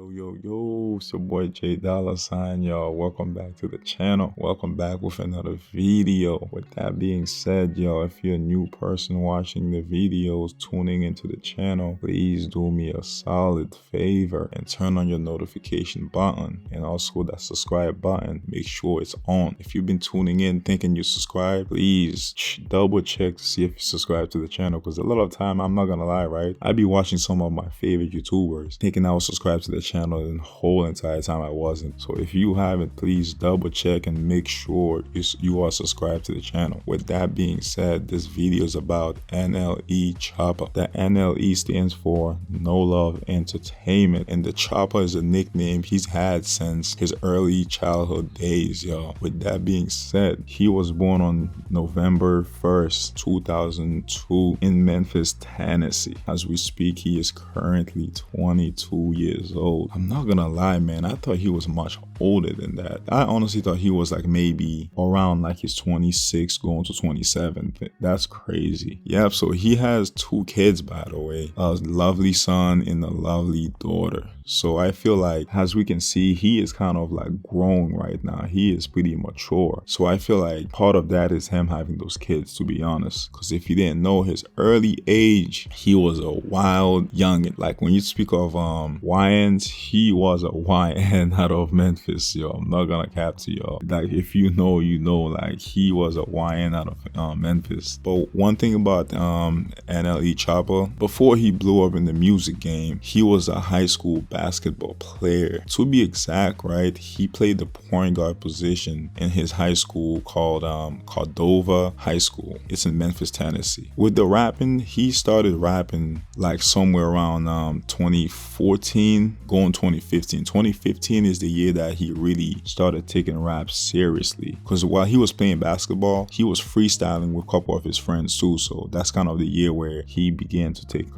Yo, it's your boy J Dollar Sign, y'all. Welcome back to the channel. Welcome back with another video. With that being said, y'all, if you're a new person watching the videos, tuning into the channel, please do me a solid favor and turn on your notification button and also that subscribe button. Make sure it's on. If you've been tuning in thinking you subscribe, please double check to see if you subscribe to the channel, because a lot of time, I'm not gonna lie, right? I be watching some of my favorite YouTubers thinking I was subscribed to the channel, and the whole entire time I wasn't. So if you haven't, please double check and make sure you are subscribed to the channel. With that being said, this video is about NLE Choppa. The NLE stands for No Love Entertainment, and the Choppa is a nickname he's had since his early childhood days, y'all. With that being said, he was born on November 1st, 2002 in Memphis, Tennessee. As we speak, he is currently 22 years old. I'm not gonna lie, man, I thought he was much older than that. I honestly thought he was like maybe around like his 26 going to 27. That's crazy. Yep, so he has 2 kids, by the way, a lovely son and a lovely daughter. So I feel like, as we can see, he is kind of like grown right now. He is pretty mature. So I feel like part of that is him having those kids, to be honest. Because if you didn't know, his early age, he was a wild youngin. Like when you speak of YNs, he was a YN out of Memphis, yo. I'm not gonna cap to y'all. Like if you know, you know, like he was a YN out of Memphis. But one thing about NLE Choppa, before he blew up in the music game, he was a high school basketball player. To be exact, right, he played the point guard position in his high school called Cordova High School. It's in Memphis, Tennessee. With the rapping, he started rapping like somewhere around 2014 going 2015. 2015 is the year that he really started taking rap seriously, because while he was playing basketball, he was freestyling with a couple of his friends too. So that's kind of the year where he began to take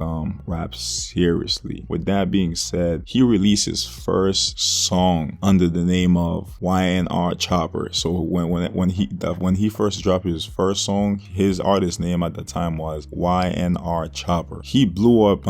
rap seriously. With that being said, he released his first song under the name of YNR Chopper. So when he first dropped his first song, his artist name at the time was YNR Chopper. He blew up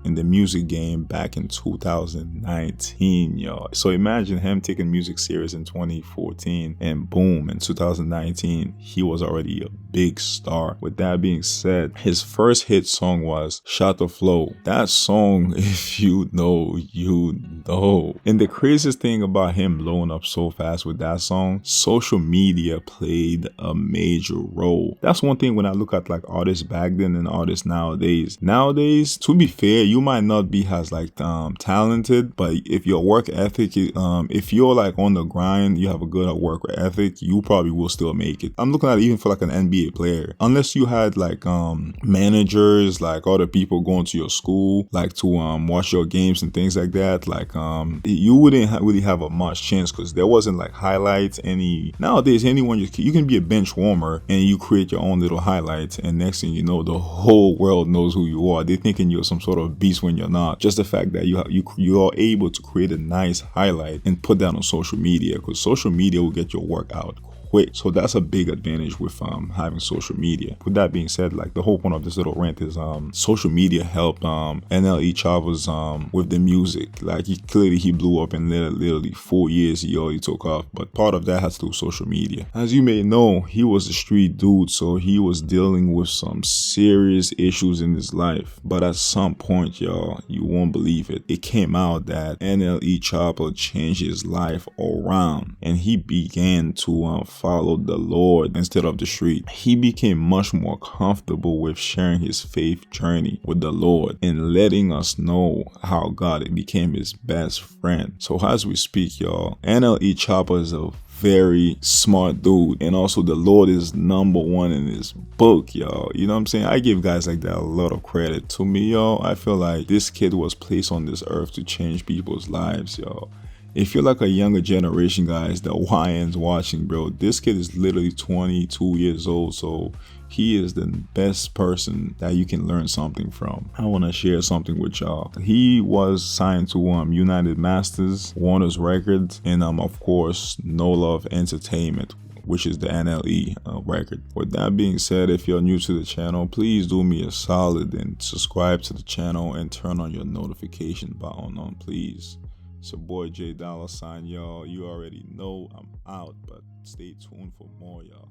in the music game back in 2019, y'all. So imagine him taking music serious in 2014, and boom, in 2019 he was already a big star. With that being said, his first hit song was Shotta Flow. That song, if you know, you know. And the craziest thing about him blowing up so fast with that song, social media played a major role. That's one thing when I look at like artists back then and artists nowadays. Nowadays, to be fair, you might not be as like talented, but if your work ethic, if you're like on the grind, you have a good work ethic, you probably will still make it. I'm looking at it even for like an NBA player. Unless you had like managers, like other people going to your school, like to watch your games and things like that, like you wouldn't really have a much chance, because there wasn't like highlights. Nowadays anyone, you can be a bench warmer and you create your own little highlights, and next thing you know, the whole world knows who you are. They're thinking you're some sort of beast when you're not. Just the fact that you are able to create a nice highlight and put that on social media, because social media will get your work out quick. So that's a big advantage with having social media. With that being said, like the whole point of this little rant is social media helped NLE Choppa's with the music. Like he blew up in literally 4 years. He already took off, but part of that has to do with social media. As you may know, he was a street dude, so he was dealing with some serious issues in his life. But at some point, y'all, you won't believe it, it came out that NLE Choppa changed his life around, and he began to follow the Lord instead of the street. He became much more comfortable with sharing his faith journey with the Lord and letting us know how God became his best friend. So as we speak, y'all, NLE Choppa is a very smart dude, and also the Lord is #1 in his book, y'all. You know what I'm saying? I give guys like that a lot of credit. To me, y'all, I feel like this kid was placed on this earth to change people's lives, y'all. If you're like a younger generation, guys, the YNs watching, bro, this kid is literally 22 years old, so he is the best person that you can learn something from. I want to share something with y'all. He was signed to United Masters, Warner's Records, and of course, No Love Entertainment, which is the NLE record. With that being said, if you're new to the channel, please do me a solid and subscribe to the channel and turn on your notification button on, please. It's your boy J Dollar Sign, y'all. You already know I'm out, but stay tuned for more, y'all.